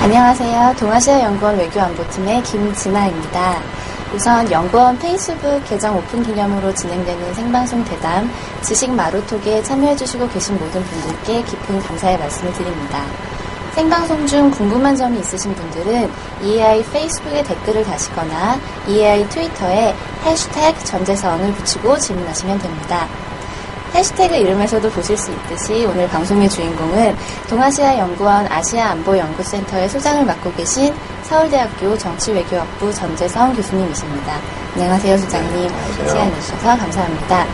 안녕하세요. 동아시아연구원 외교안보팀의 김진아입니다. 우선 연구원 페이스북 계정 오픈 기념으로 진행되는 생방송 대담 지식 마루톡에 참여해주시고 계신 모든 분들께 깊은 감사의 말씀을 드립니다. 생방송 중 궁금한 점이 있으신 분들은 EAI 페이스북에 댓글을 다시거나 EAI 트위터에 해시태그 전재성을 붙이고 질문하시면 됩니다. 해시태그 이름에서도 보실 수 있듯이 오늘 방송의 주인공은 동아시아연구원 아시아안보연구센터의 소장을 맡고 계신 서울대학교 정치외교학부 전재성 교수님이십니다. 안녕하세요, 소장님. 시간 내주셔서 감사합니다.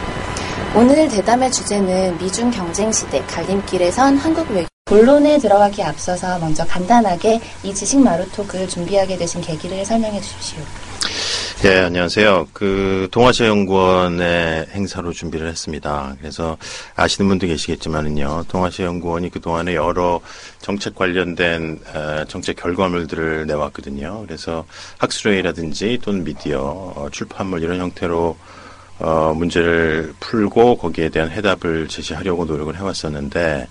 오늘 대담의 주제는 미중 경쟁시대 갈림길에 선 한국 외교. 본론에 들어가기 앞서서 먼저 간단하게 이 지식 마루톡을 준비하게 되신 계기를 설명해 주십시오. 네, 안녕하세요. 동아시아연구원의 행사로 준비를 했습니다. 그래서 아시는 분도 계시겠지만은요, 동아시아연구원이 그동안에 여러 정책 관련된 정책 결과물들을 내왔거든요. 그래서 학술회의라든지 또는 미디어, 출판물 이런 형태로 문제를 풀고 거기에 대한 해답을 제시하려고 노력을 해왔었는데,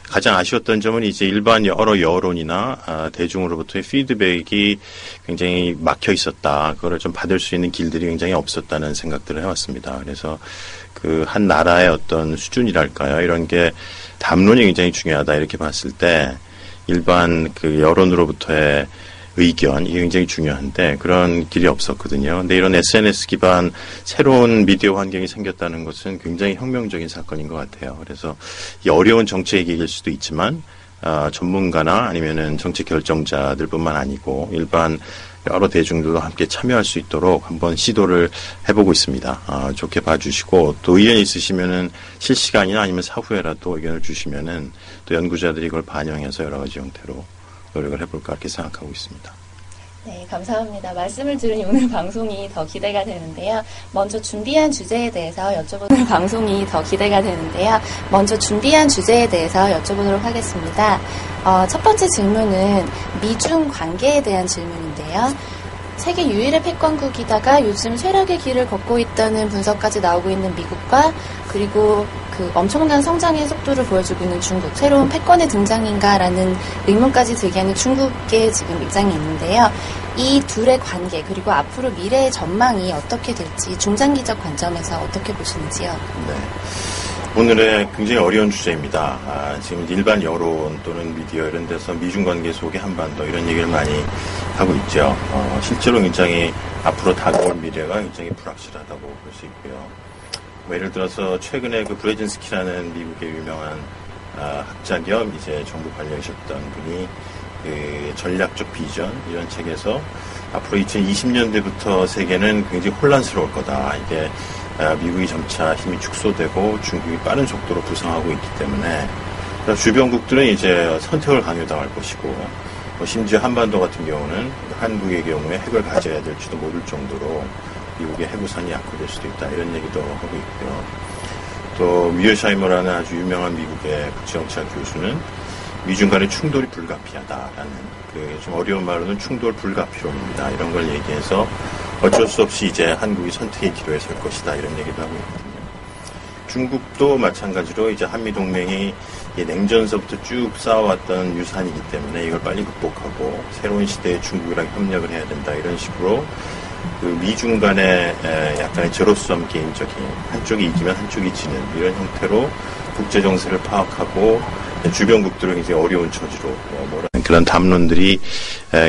가장 아쉬웠던 점은 이제 일반 여러 여론이나 대중으로부터의 피드백이 굉장히 막혀 있었다. 그거를 좀 받을 수 있는 길들이 굉장히 없었다는 생각들을 해왔습니다. 그래서 그 한 나라의 어떤 수준이랄까요? 이런 게 담론이 굉장히 중요하다. 이렇게 봤을 때 일반 그 여론으로부터의 의견, 이게 굉장히 중요한데 그런 길이 없었거든요. 근데 이런 SNS 기반 새로운 미디어 환경이 생겼다는 것은 굉장히 혁명적인 사건인 것 같아요. 그래서 이 어려운 정책일 수도 있지만 전문가나 아니면은 정책 결정자들뿐만 아니고 일반 여러 대중들도 함께 참여할 수 있도록 한번 시도를 해보고 있습니다. 좋게 봐주시고 또 의견 있으시면은 실시간이나 아니면 사후에라도 의견을 주시면은 또 연구자들이 이걸 반영해서 여러 가지 형태로 노력을 해볼까 이렇게 생각하고 있습니다. 네, 감사합니다. 말씀을 들으니 오늘 방송이 더 기대가 되는데요. 먼저 준비한 주제에 대해서 여쭤보도록 하겠습니다. 첫 번째 질문은 미중 관계에 대한 질문인데요. 세계 유일의 패권국이다가 요즘 쇠락의 길을 걷고 있다는 분석까지 나오고 있는 미국과 그리고 그 엄청난 성장의 속도를 보여주고 있는 중국, 새로운 패권의 등장인가라는 의문까지 들게 하는 중국의 지금 입장이 있는데요. 이 둘의 관계 그리고 앞으로 미래의 전망이 어떻게 될지 중장기적 관점에서 어떻게 보시는지요? 네. 오늘의 굉장히 어려운 주제입니다. 지금 일반 여론 또는 미디어 이런 데서 미중 관계 속의 한반도 이런 얘기를 많이 하고 있죠. 실제로 굉장히 앞으로 다가올 미래가 굉장히 불확실하다고 볼 수 있고요. 예를 들어서 최근에 그 브레진스키라는 미국의 유명한 학자 겸 이제 정부 관료이셨던 분이 그 전략적 비전 이런 책에서 앞으로 2020년대부터 세계는 굉장히 혼란스러울 거다. 이게 미국이 점차 힘이 축소되고 중국이 빠른 속도로 부상하고 있기 때문에 주변국들은 이제 선택을 강요당할 것이고 심지어 한반도 같은 경우는 한국의 경우에 핵을 가져야 될지도 모를 정도로 미국의 해구산이 약화될 수도 있다. 이런 얘기도 하고 있고요. 또 위어샤이머라는 아주 유명한 미국의 국제정치학 교수는 미중 간의 충돌이 불가피하다라는 그 좀 어려운 말로는 충돌 불가피론입니다. 이런 걸 얘기해서 어쩔 수 없이 이제 한국이 선택의 기로에 설 것이다. 이런 얘기도 하고 있거든요. 중국도 마찬가지로 이제 한미동맹이 냉전서부터 쭉 쌓아왔던 유산이기 때문에 이걸 빨리 극복하고 새로운 시대에 중국이랑 협력을 해야 된다. 이런 식으로 그 미중 간의 약간의 제로섬 게임적인 한쪽이 이기면 한쪽이 지는 이런 형태로 국제 정세를 파악하고 주변국들을 굉장히 어려운 처지로 몰아넣는 그런 담론들이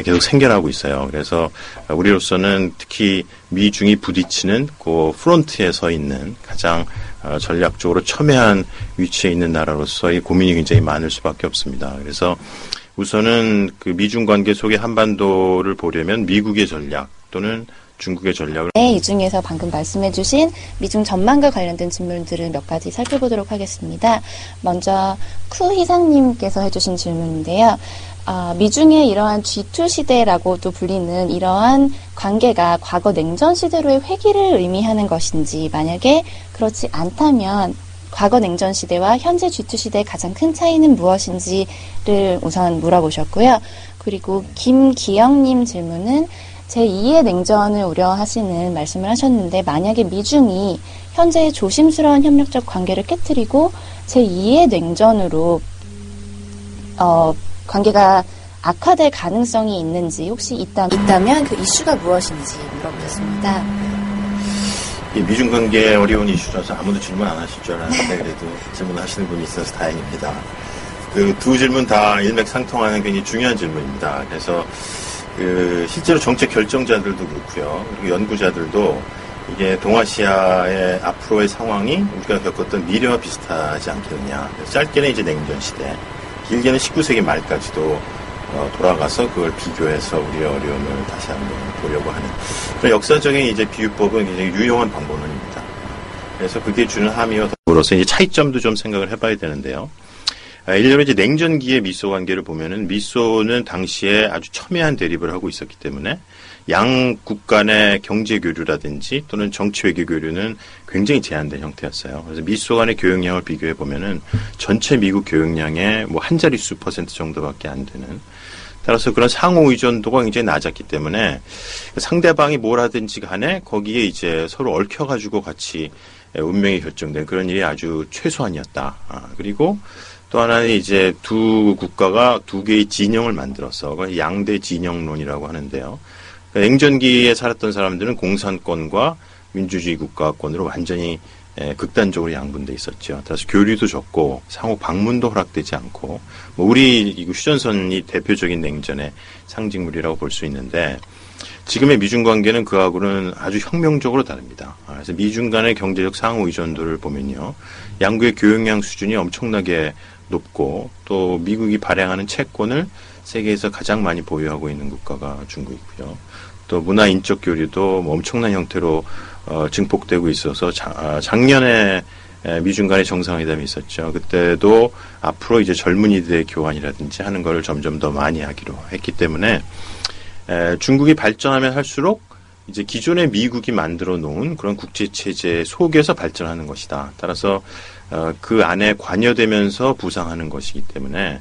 계속 생겨나고 있어요. 그래서 우리로서는 특히 미중이 부딪히는 그 프론트에 서 있는 가장 전략적으로 첨예한 위치에 있는 나라로서의 고민이 굉장히 많을 수밖에 없습니다. 그래서 우선은 그 미중 관계 속의 한반도를 보려면 미국의 전략 또는 중국의 전략을 이 중에서 방금 말씀해주신 미중 전망과 관련된 질문들을 몇 가지 살펴보도록 하겠습니다. 먼저 쿠희상님께서 해주신 질문인데요. 미중의 이러한 G2 시대라고도 불리는 이러한 관계가 과거 냉전 시대로의 회귀를 의미하는 것인지, 만약에 그렇지 않다면 과거 냉전 시대와 현재 G2 시대의 가장 큰 차이는 무엇인지를 우선 물어보셨고요. 그리고 김기영님 질문은 제2의 냉전을 우려하시는 말씀을 하셨는데, 만약에 미중이 현재의 조심스러운 협력적 관계를 깨트리고 제2의 냉전으로 관계가 악화될 가능성이 있는지 혹시 있다면 그 이슈가 무엇인지 물어보겠습니다. 이 미중 관계 어려운 이슈라서 아무도 질문 안 하실 줄 알았는데 그래도 질문하시는 분이 있어서 다행입니다. 그 두 질문 다 일맥상통하는 굉장히 중요한 질문입니다. 그래서 그 실제로 정책 결정자들도 그렇고요. 그리고 연구자들도 이게 동아시아의 앞으로의 상황이 우리가 겪었던 미래와 비슷하지 않겠느냐. 짧게는 이제 냉전 시대, 길게는 19세기 말까지도 돌아가서 그걸 비교해서 우리의 어려움을 다시 한번 보려고 하는 그런 역사적인 이제 비유법은 굉장히 유용한 방법론입니다. 그래서 그게 주는 함의와 더불어서 이제 차이점도 좀 생각을 해봐야 되는데요. 예를 들어 이제 냉전기의 미소 관계를 보면은 미소는 당시에 아주 첨예한 대립을 하고 있었기 때문에 양국 간의 경제 교류라든지 또는 정치 외교 교류는 굉장히 제한된 형태였어요. 그래서 미소 간의 교역량을 비교해 보면은 전체 미국 교역량의 뭐 한 자릿수 % 정도밖에 안 되는. 따라서 그런 상호 의존도가 굉장히 낮았기 때문에 상대방이 뭘 하든지 간에 거기에 이제 서로 얽혀가지고 같이 운명이 결정된 그런 일이 아주 최소한이었다. 그리고 또 하나는 이제 두 국가가 두 개의 진영을 만들어서 그걸 양대 진영론이라고 하는데요. 냉전기에 살았던 사람들은 공산권과 민주주의 국가권으로 완전히 극단적으로 양분돼 있었죠. 따라서 교류도 적고 상호 방문도 허락되지 않고 뭐 우리 이거 휴전선이 대표적인 냉전의 상징물이라고 볼 수 있는데 지금의 미중 관계는 그하고는 아주 혁명적으로 다릅니다. 그래서 미중 간의 경제적 상호 의존도를 보면요. 양국의 교역량 수준이 엄청나게 높고 또 미국이 발행하는 채권을 세계에서 가장 많이 보유하고 있는 국가가 중국이고요. 또 문화 인적 교류도 뭐 엄청난 형태로 증폭되고 있어서 작년에 미중 간의 정상회담이 있었죠. 그때도 앞으로 이제 젊은이들의 교환이라든지 하는 거를 점점 더 많이 하기로 했기 때문에 중국이 발전하면 할수록 이제 기존의 미국이 만들어 놓은 그런 국제 체제 속에서 발전하는 것이다. 따라서 그 안에 관여되면서 부상하는 것이기 때문에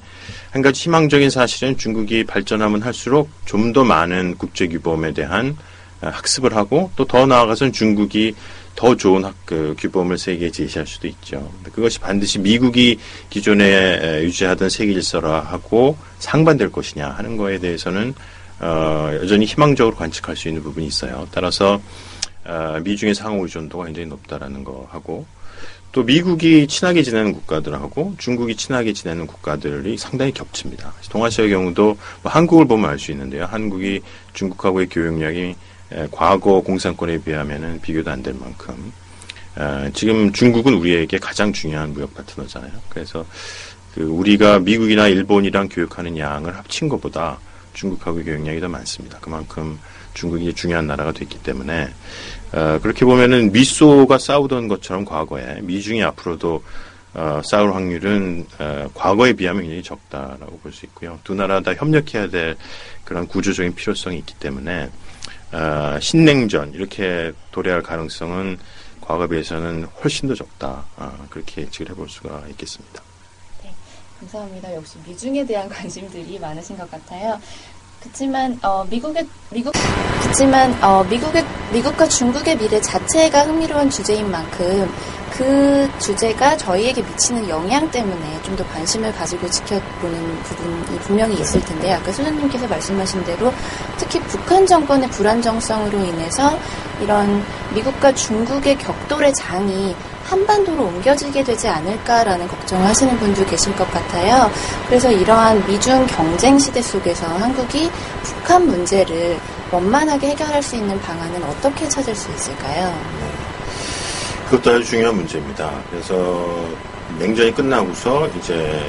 한 가지 희망적인 사실은 중국이 발전하면 할수록 좀 더 많은 국제 규범에 대한 학습을 하고 또 더 나아가서는 중국이 더 좋은 규범을 세계에 제시할 수도 있죠. 그것이 반드시 미국이 기존에 유지하던 세계 질서하고 상반될 것이냐 하는 거에 대해서는 여전히 희망적으로 관측할 수 있는 부분이 있어요. 따라서 미중의 상호 의존도가 굉장히 높다라는 거 하고 또 미국이 친하게 지내는 국가들하고 중국이 친하게 지내는 국가들이 상당히 겹칩니다. 동아시아의 경우도 뭐 한국을 보면 알 수 있는데요. 한국이 중국하고의 교역량이 과거 공산권에 비하면은 비교도 안 될 만큼 지금 중국은 우리에게 가장 중요한 무역 파트너잖아요. 그래서 우리가 미국이나 일본이랑 교역하는 양을 합친 것보다 중국하고의 교역량이 더 많습니다. 그만큼 중국이 중요한 나라가 됐기 때문에 그렇게 보면은 미소가 싸우던 것처럼 과거에 미중이 앞으로도 싸울 확률은 과거에 비하면 굉장히 적다라고 볼 수 있고요. 두 나라 다 협력해야 될 그런 구조적인 필요성이 있기 때문에 신냉전 이렇게 도래할 가능성은 과거에 비해서는 훨씬 더 적다. 그렇게 예측을 해볼 수가 있겠습니다. 네, 감사합니다. 역시 미중에 대한 관심들이 많으신 것 같아요. 그렇지만 미국과 중국의 미래 자체가 흥미로운 주제인 만큼 그 주제가 저희에게 미치는 영향 때문에 좀 더 관심을 가지고 지켜보는 부분이 분명히 있을 텐데 아까 소장님께서 말씀하신 대로 특히 북한 정권의 불안정성으로 인해서 이런 미국과 중국의 격돌의 장이 한반도로 옮겨지게 되지 않을까라는 걱정을 하시는 분도 계실 것 같아요. 그래서 이러한 미중 경쟁 시대 속에서 한국이 북한 문제를 원만하게 해결할 수 있는 방안은 어떻게 찾을 수 있을까요? 그것도 아주 중요한 문제입니다. 그래서 냉전이 끝나고서 이제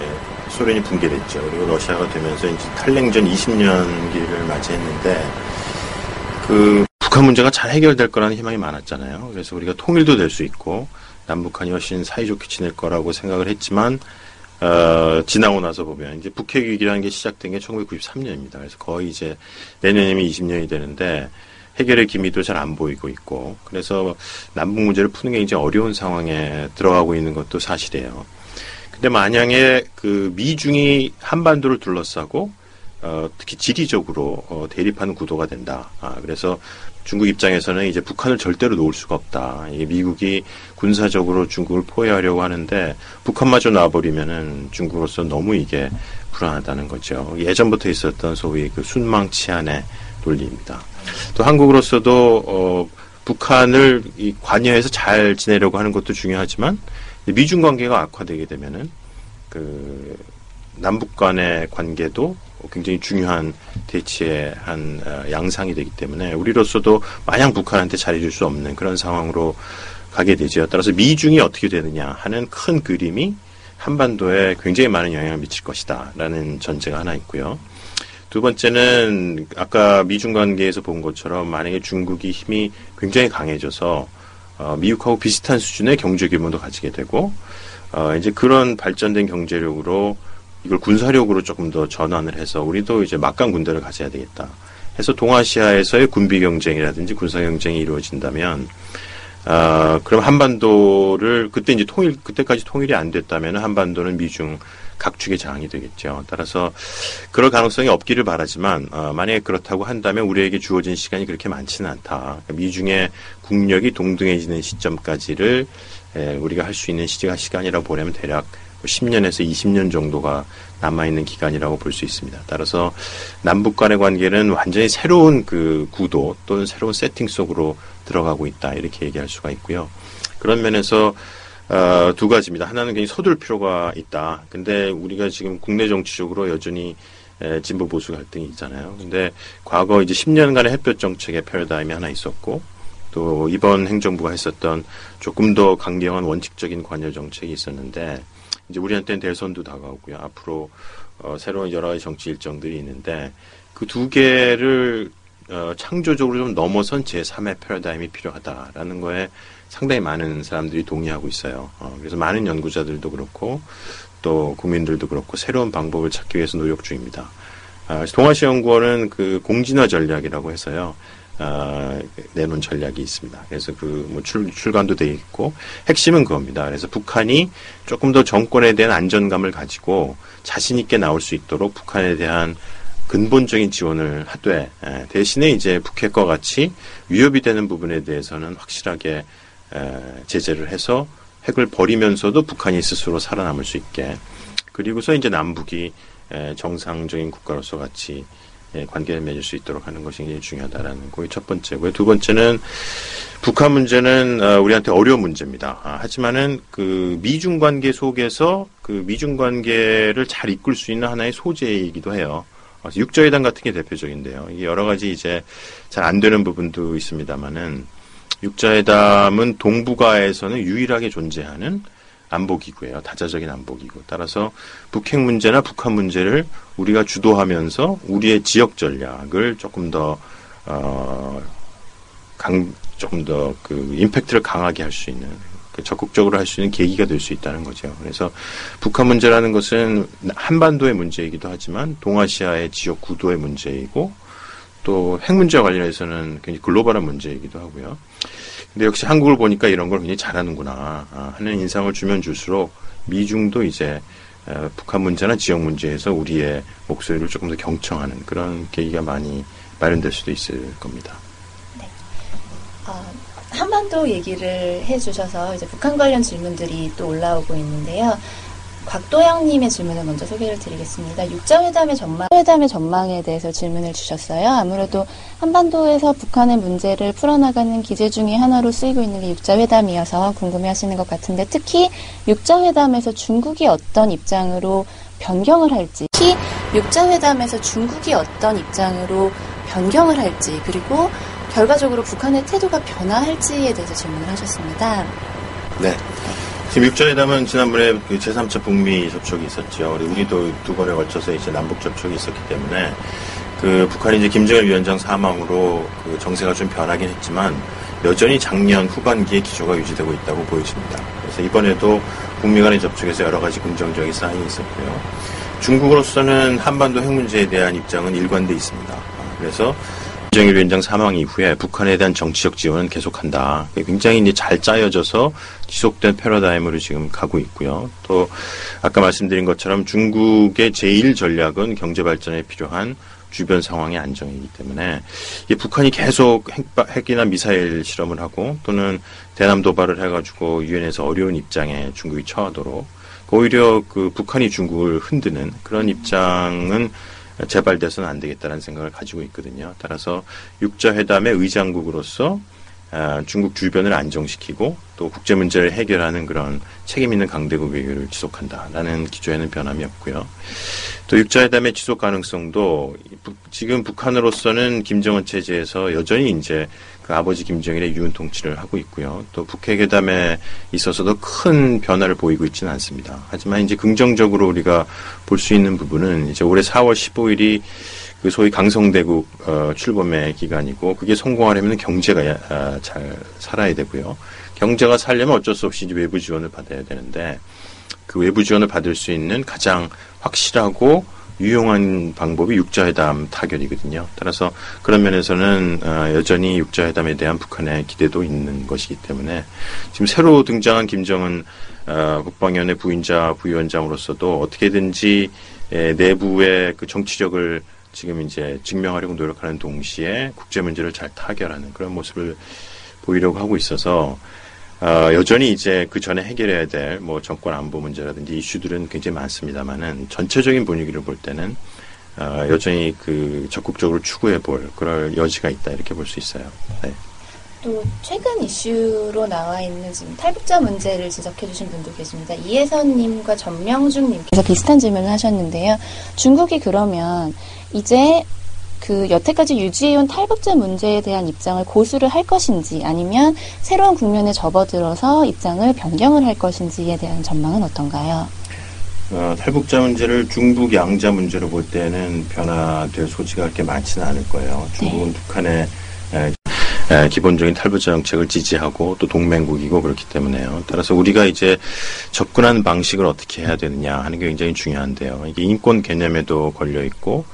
소련이 붕괴됐죠. 그리고 러시아가 되면서 이제 탈냉전 20년기를 맞이했는데 북한 문제가 잘 해결될 거라는 희망이 많았잖아요. 그래서 우리가 통일도 될 수 있고 남북한이 훨씬 사이좋게 지낼 거라고 생각을 했지만 지나고 나서 보면 이제 북핵 위기라는 게 시작된 게 1993년입니다. 그래서 거의 이제 내년이면 20년이 되는데 해결의 기미도 잘 안 보이고 있고 그래서 남북 문제를 푸는 게 굉장히 어려운 상황에 들어가고 있는 것도 사실이에요. 근데 만약에 미중이 한반도를 둘러싸고 특히 지리적으로 대립하는 구도가 된다. 그래서 중국 입장에서는 이제 북한을 절대로 놓을 수가 없다. 이게 미국이 군사적으로 중국을 포위하려고 하는데 북한마저 놔버리면은 중국으로서 너무 이게 불안하다는 거죠. 예전부터 있었던 소위 그 순망치안의 논리입니다. 또 한국으로서도 북한을 관여해서 잘 지내려고 하는 것도 중요하지만 미중 관계가 악화되게 되면은 그 남북 간의 관계도 굉장히 중요한 대치의 한 양상이 되기 때문에 우리로서도 마냥 북한한테 잘해줄 수 없는 그런 상황으로 가게 되죠. 따라서 미중이 어떻게 되느냐 하는 큰 그림이 한반도에 굉장히 많은 영향을 미칠 것이다 라는 전제가 하나 있고요. 두 번째는 아까 미중 관계에서 본 것처럼 만약에 중국이 힘이 굉장히 강해져서 미국하고 비슷한 수준의 경제 규모도 가지게 되고 이제 그런 발전된 경제력으로 이걸 군사력으로 조금 더 전환을 해서 우리도 이제 막강 군대를 가져야 되겠다 해서 동아시아에서의 군비 경쟁이라든지 군사 경쟁이 이루어진다면 그럼 한반도를 그때 이제 그때까지 통일이 안 됐다면 한반도는 미중 각축의 장이 되겠죠. 따라서 그럴 가능성이 없기를 바라지만 만약에 그렇다고 한다면 우리에게 주어진 시간이 그렇게 많지는 않다. 그러니까 미중의 국력이 동등해지는 시점까지를 우리가 할 수 있는 시간이라고 보려면 대략 10년에서 20년 정도가 남아있는 기간이라고 볼 수 있습니다. 따라서 남북 간의 관계는 완전히 새로운 그 구도 또는 새로운 세팅 속으로 들어가고 있다. 이렇게 얘기할 수가 있고요. 그런 면에서 두 가지입니다. 하나는 굉장히 서둘 필요가 있다. 근데 우리가 지금 국내 정치적으로 여전히 진보 보수 갈등이 있잖아요. 근데 과거 이제 10년간의 햇볕 정책의 패러다임이 하나 있었고 또 이번 행정부가 했었던 조금 더 강경한 원칙적인 관여 정책이 있었는데 이제 우리한테는 대선도 다가오고요. 앞으로 새로운 여러 가지 정치 일정들이 있는데 그 두 개를 창조적으로 좀 넘어선 제3의 패러다임이 필요하다라는 거에 상당히 많은 사람들이 동의하고 있어요. 그래서 많은 연구자들도 그렇고 또 국민들도 그렇고 새로운 방법을 찾기 위해서 노력 중입니다. 동아시아연구원은 그 공진화 전략이라고 해서요. 내놓은 전략이 있습니다. 그래서 출간도 돼 있고 핵심은 그겁니다. 그래서 북한이 조금 더 정권에 대한 안전감을 가지고 자신 있게 나올 수 있도록 북한에 대한 근본적인 지원을 하되 대신에 이제 북핵과 같이 위협이 되는 부분에 대해서는 확실하게 제재를 해서 핵을 버리면서도 북한이 스스로 살아남을 수 있게 그리고서 이제 남북이 정상적인 국가로서 같이 관계를 맺을 수 있도록 하는 것이 굉장히 중요하다라는 거의 첫 번째고요. 두 번째는 북한 문제는 우리한테 어려운 문제입니다. 하지만은 그 미중 관계 속에서 그 미중 관계를 잘 이끌 수 있는 하나의 소재이기도 해요. 육자회담 같은 게 대표적인데요. 이게 여러 가지 이제 잘 안 되는 부분도 있습니다만은 육자회담은 동북아에서는 유일하게 존재하는 안보기구예요. 다자적인 안보기구. 따라서 북핵 문제나 북한 문제를 우리가 주도하면서 우리의 지역 전략을 조금 더 그 임팩트를 강하게 할 수 있는 적극적으로 할 수 있는 계기가 될 수 있다는 거죠. 그래서 북한 문제라는 것은 한반도의 문제이기도 하지만 동아시아의 지역 구도의 문제이고 또 핵 문제와 관련해서는 굉장히 글로벌한 문제이기도 하고요. 근데 역시 한국을 보니까 이런 걸 굉장히 잘하는구나 하는 인상을 주면 줄수록 미중도 이제 북한 문제나 지역 문제에서 우리의 목소리를 조금 더 경청하는 그런 계기가 많이 마련될 수도 있을 겁니다. 네. 한반도 얘기를 해주셔서 이제 북한 관련 질문들이 또 올라오고 있는데요. 곽도영님의 질문을 먼저 소개를 드리겠습니다. 육자회담의 전망에 대해서 질문을 주셨어요. 아무래도 한반도에서 북한의 문제를 풀어나가는 기제 중에 하나로 쓰이고 있는 게 육자회담이어서 궁금해하시는 것 같은데 특히 육자회담에서 중국이 어떤 입장으로 변경을 할지 그리고 결과적으로 북한의 태도가 변화할지에 대해서 질문을 하셨습니다. 네. 지금 육자회담은 지난번에 그 제3차 북미 접촉이 있었죠. 우리도 두 번에 걸쳐서 이제 남북 접촉이 있었기 때문에 그 북한이 이제 김정일 위원장 사망으로 그 정세가 좀 변하긴 했지만 여전히 작년 후반기에 기조가 유지되고 있다고 보여집니다. 그래서 이번에도 북미 간의 접촉에서 여러 가지 긍정적인 사인이 있었고요. 중국으로서는 한반도 핵 문제에 대한 입장은 일관돼 있습니다. 그래서 김정일 위원장 사망 이후에 북한에 대한 정치적 지원은 계속한다. 굉장히 이제 잘 짜여져서 지속된 패러다임으로 지금 가고 있고요. 또 아까 말씀드린 것처럼 중국의 제1 전략은 경제 발전에 필요한 주변 상황의 안정이기 때문에 이 북한이 계속 핵이나 미사일 실험을 하고 또는 대남 도발을 해가지고 유엔에서 어려운 입장에 중국이 처하도록 오히려 그 북한이 중국을 흔드는 그런 입장은 재발돼서는 안 되겠다는 생각을 가지고 있거든요. 따라서 육자회담의 의장국으로서 중국 주변을 안정시키고 또 국제 문제를 해결하는 그런 책임 있는 강대국 외교를 지속한다라는 기조에는 변함이 없고요. 또 육자회담의 지속 가능성도 지금 북한으로서는 김정은 체제에서 여전히 이제 그 아버지 김정일의 유은 통치를 하고 있고요. 또 북핵회담에 있어서도 큰 변화를 보이고 있지는 않습니다. 하지만 이제 긍정적으로 우리가 볼 수 있는 부분은 이제 올해 4월 15일이 그 소위 강성대국 출범의 기간이고 그게 성공하려면 경제가 잘 살아야 되고요. 경제가 살려면 어쩔 수 없이 이제 외부 지원을 받아야 되는데 그 외부 지원을 받을 수 있는 가장 확실하고 유용한 방법이 육자회담 타결이거든요. 따라서 그런 면에서는 여전히 육자회담에 대한 북한의 기대도 있는 것이기 때문에 지금 새로 등장한 김정은 국방위원회 부위원장으로서도 어떻게든지 내부의 그 정치력을 지금 이제 증명하려고 노력하는 동시에 국제 문제를 잘 타결하는 그런 모습을 보이려고 하고 있어서 여전히 이제 그 전에 해결해야 될 뭐 정권 안보 문제라든지 이슈들은 굉장히 많습니다만은 전체적인 분위기를 볼 때는 여전히 그 적극적으로 추구해 볼 그럴 여지가 있다 이렇게 볼 수 있어요. 네. 또 최근 이슈로 나와 있는 지금 탈북자 문제를 지적해 주신 분도 계십니다. 이혜선님과 전명중님께서 비슷한 질문을 하셨는데요. 중국이 그러면 이제 그 여태까지 유지해온 탈북자 문제에 대한 입장을 고수를 할 것인지 아니면 새로운 국면에 접어들어서 입장을 변경을 할 것인지에 대한 전망은 어떤가요? 탈북자 문제를 중북 양자 문제로 볼 때는 변화될 소지가 그렇게 많지는 않을 거예요. 중국은 네. 북한의 기본적인 탈북자 정책을 지지하고 또 동맹국이고 그렇기 때문에요. 따라서 우리가 이제 접근하는 방식을 어떻게 해야 되느냐 하는 게 굉장히 중요한데요. 이게 인권 개념에도 걸려 있고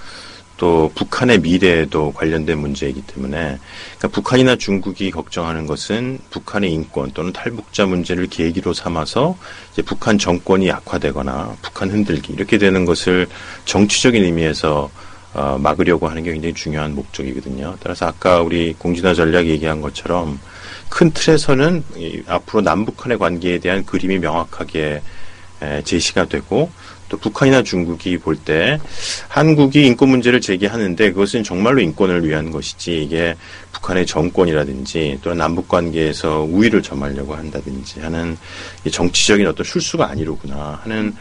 또 북한의 미래에도 관련된 문제이기 때문에 그러니까 북한이나 중국이 걱정하는 것은 북한의 인권 또는 탈북자 문제를 계기로 삼아서 이제 북한 정권이 약화되거나 북한 흔들기 이렇게 되는 것을 정치적인 의미에서 막으려고 하는 게 굉장히 중요한 목적이거든요. 따라서 아까 우리 공진화 전략 얘기한 것처럼 큰 틀에서는 앞으로 남북한의 관계에 대한 그림이 명확하게 제시가 되고 또 북한이나 중국이 볼 때 한국이 인권 문제를 제기하는데 그것은 정말로 인권을 위한 것이지 이게 북한의 정권이라든지 또는 남북 관계에서 우위를 점하려고 한다든지 하는 정치적인 어떤 술수가 아니로구나 하는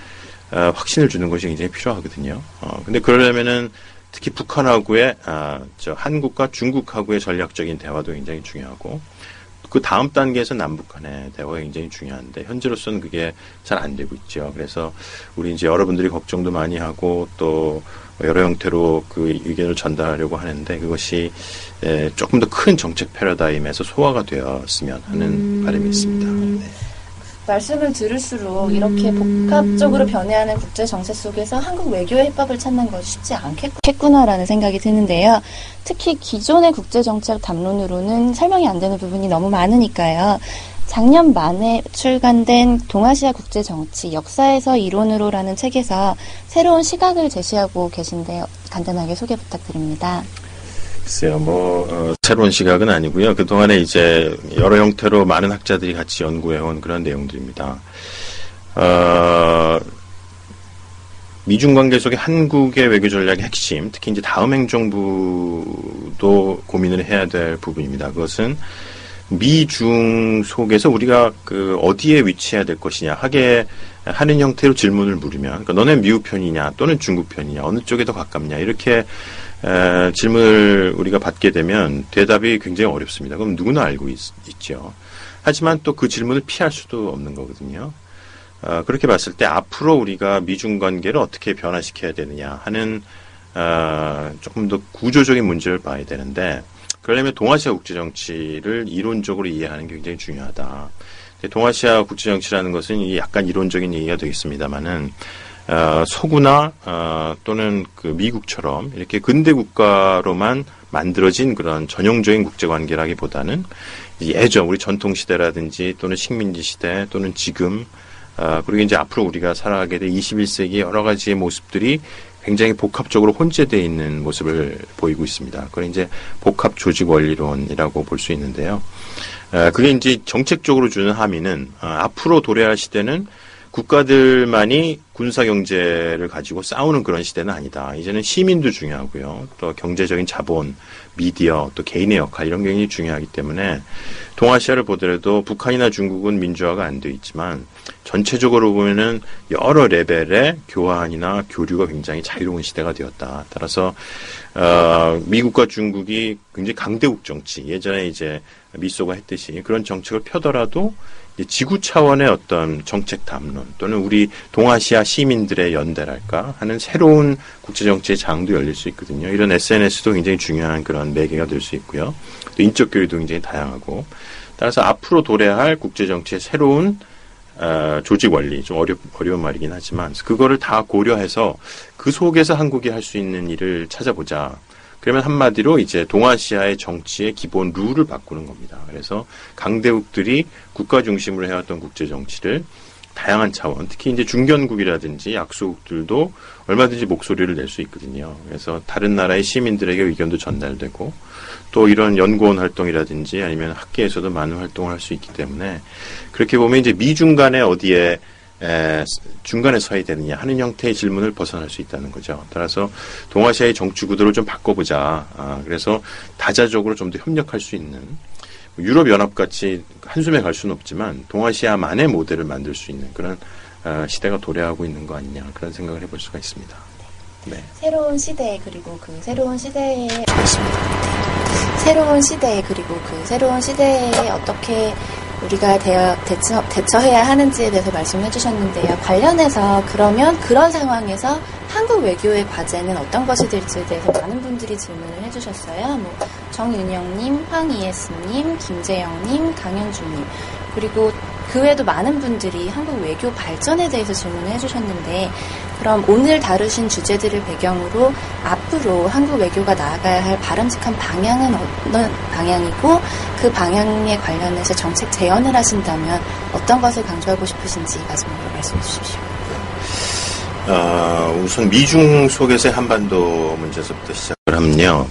확신을 주는 것이 굉장히 필요하거든요. 근데 그러려면은 특히 북한하고의 한국과 중국하고의 전략적인 대화도 굉장히 중요하고 그 다음 단계에서 남북 간의 대화가 굉장히 중요한데 현재로서는 그게 잘 안 되고 있죠. 그래서 우리 이제 여러분들이 걱정도 많이 하고 또 여러 형태로 그 의견을 전달하려고 하는데 그것이 조금 더 큰 정책 패러다임에서 소화가 되었으면 하는 바람이 있습니다. 네. 말씀을 들을수록 이렇게 복합적으로 변해하는 국제 정세 속에서 한국 외교의 해법을 찾는 것이 쉽지 않겠구나라는 생각이 드는데요. 특히 기존의 국제 정책 담론으로는 설명이 안 되는 부분이 너무 많으니까요. 작년 말에 출간된 동아시아 국제 정치 역사에서 이론으로라는 책에서 새로운 시각을 제시하고 계신데 간단하게 소개 부탁드립니다. 글쎄요, 새로운 시각은 아니고요. 그동안에 이제 여러 형태로 많은 학자들이 같이 연구해온 그런 내용들입니다. 미중 관계 속에 한국의 외교 전략의 핵심, 특히 이제 다음 행정부도 고민을 해야 될 부분입니다. 그것은 미중 속에서 우리가 그 어디에 위치해야 될 것이냐 하는 형태로 질문을 물으면, 그러니까 너네 미국 편이냐 또는 중국 편이냐 어느 쪽에 더 가깝냐 이렇게 질문을 우리가 받게 되면 대답이 굉장히 어렵습니다. 그럼 누구나 알고 있죠. 하지만 또 그 질문을 피할 수도 없는 거거든요. 그렇게 봤을 때 앞으로 우리가 미중 관계를 어떻게 변화시켜야 되느냐 하는 조금 더 구조적인 문제를 봐야 되는데 그러려면 동아시아 국제정치를 이론적으로 이해하는 게 굉장히 중요하다. 동아시아 국제정치라는 것은 약간 이론적인 얘기가 되겠습니다만은 서구나 또는 그 미국처럼 이렇게 근대 국가로만 만들어진 그런 전형적인 국제관계라기보다는 예전 우리 전통 시대라든지 또는 식민지 시대 또는 지금 그리고 이제 앞으로 우리가 살아가게 될 21세기의 여러 가지의 모습들이 굉장히 복합적으로 혼재되어 있는 모습을 보이고 있습니다. 그걸 이제 복합 조직 원리론이라고 볼 수 있는데요. 그게 이제 정책적으로 주는 함의는 앞으로 도래할 시대는 국가들만이 군사 경제를 가지고 싸우는 그런 시대는 아니다. 이제는 시민도 중요하고요. 또 경제적인 자본, 미디어, 또 개인의 역할 이런 게 굉장히 중요하기 때문에 동아시아를 보더라도 북한이나 중국은 민주화가 안 돼 있지만 전체적으로 보면은 여러 레벨의 교환이나 교류가 굉장히 자유로운 시대가 되었다. 따라서 미국과 중국이 굉장히 강대국 정치, 예전에 이제 미소가 했듯이 그런 정책을 펴더라도 지구 차원의 어떤 정책 담론 또는 우리 동아시아 시민들의 연대랄까 하는 새로운 국제정치의 장도 열릴 수 있거든요. 이런 SNS도 굉장히 중요한 그런 매개가 될 수 있고요. 또 인적 교류도 굉장히 다양하고 따라서 앞으로 도래할 국제정치의 새로운 조직 원리, 좀 어려운 말이긴 하지만 그거를 다 고려해서 그 속에서 한국이 할 수 있는 일을 찾아보자. 그러면 한마디로 이제 동아시아의 정치의 기본 룰을 바꾸는 겁니다. 그래서 강대국들이 국가 중심으로 해왔던 국제 정치를 다양한 차원, 특히 이제 중견국이라든지 약소국들도 얼마든지 목소리를 낼 수 있거든요. 그래서 다른 나라의 시민들에게 의견도 전달되고 또 이런 연구원 활동이라든지 아니면 학계에서도 많은 활동을 할 수 있기 때문에 그렇게 보면 이제 미중 간에 어디에 중간에 서야 되느냐 하는 형태의 질문을 벗어날 수 있다는 거죠. 따라서 동아시아의 정치 구도를 좀 바꿔보자. 그래서 다자적으로 좀 더 협력할 수 있는 유럽연합같이 한숨에 갈 수는 없지만 동아시아만의 모델을 만들 수 있는 그런 시대가 도래하고 있는 거 아니냐 그런 생각을 해볼 수가 있습니다. 네. 새로운 시대 그리고 그 새로운 시대에 새로운 시대 그리고 그 새로운 시대에 어떻게 우리가 대처해야 하는지에 대해서 말씀해 주셨는데요. 관련해서 그러면 그런 상황에서 한국 외교의 과제는 어떤 것이 될지에 대해서 많은 분들이 질문을 해주셨어요. 뭐 정윤영님, 황이예스님, 김재영님, 강현주님 그리고 그 외에도 많은 분들이 한국 외교 발전에 대해서 질문을 해주셨는데 그럼 오늘 다루신 주제들을 배경으로 앞으로 한국 외교가 나아가야 할 바람직한 방향은 어떤 방향이고 그 방향에 관련해서 정책 제언을 하신다면 어떤 것을 강조하고 싶으신지 마지막으로 말씀해 주십시오. 우선 미중 속에서의 한반도 문제에서부터 시작을 하면요.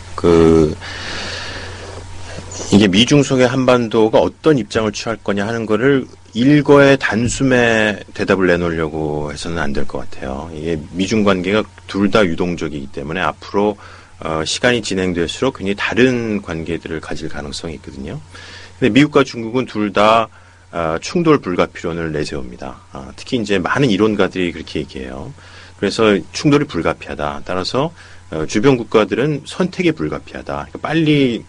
이게 미중 속의 한반도가 어떤 입장을 취할 거냐 하는 거를 일거에 단숨에 대답을 내놓으려고 해서는 안 될 것 같아요. 이게 미중 관계가 둘 다 유동적이기 때문에 앞으로 시간이 진행될수록 굉장히 다른 관계들을 가질 가능성이 있거든요. 근데 미국과 중국은 둘 다 충돌 불가피론을 내세웁니다. 특히 이제 많은 이론가들이 그렇게 얘기해요. 그래서 충돌이 불가피하다. 따라서 주변 국가들은 선택이 불가피하다. 그러니까 빨리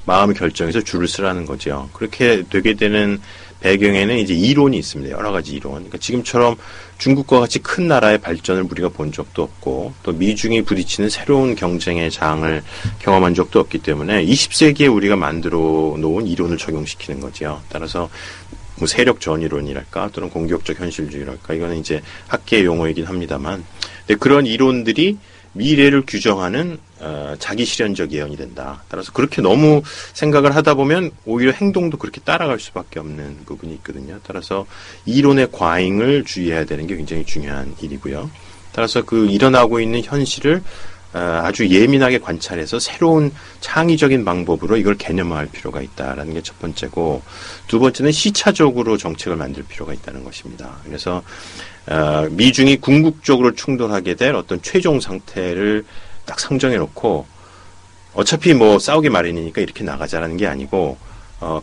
마음을 결정해서 줄을 쓰라는 거죠. 그렇게 되게 되는 배경에는 이제 이론이 있습니다. 여러 가지 이론. 그러니까 지금처럼 중국과 같이 큰 나라의 발전을 우리가 본 적도 없고 또 미중이 부딪히는 새로운 경쟁의 장을 경험한 적도 없기 때문에 20세기에 우리가 만들어 놓은 이론을 적용시키는 거죠. 따라서 뭐 세력 전이론이랄까 또는 공격적 현실주의랄까 이거는 이제 학계의 용어이긴 합니다만 근데 그런 이론들이 미래를 규정하는 자기 실현적 예언이 된다. 따라서 그렇게 너무 생각을 하다 보면 오히려 행동도 그렇게 따라갈 수밖에 없는 부분이 있거든요. 따라서 이론의 과잉을 주의해야 되는 게 굉장히 중요한 일이고요. 따라서 일어나고 있는 현실을 아주 예민하게 관찰해서 새로운 창의적인 방법으로 이걸 개념화할 필요가 있다라는 게 첫 번째고 두 번째는 시차적으로 정책을 만들 필요가 있다는 것입니다. 그래서 미중이 궁극적으로 충돌하게 될 어떤 최종 상태를 딱 상정해 놓고 어차피 뭐 싸우기 마련이니까 이렇게 나가자라는 게 아니고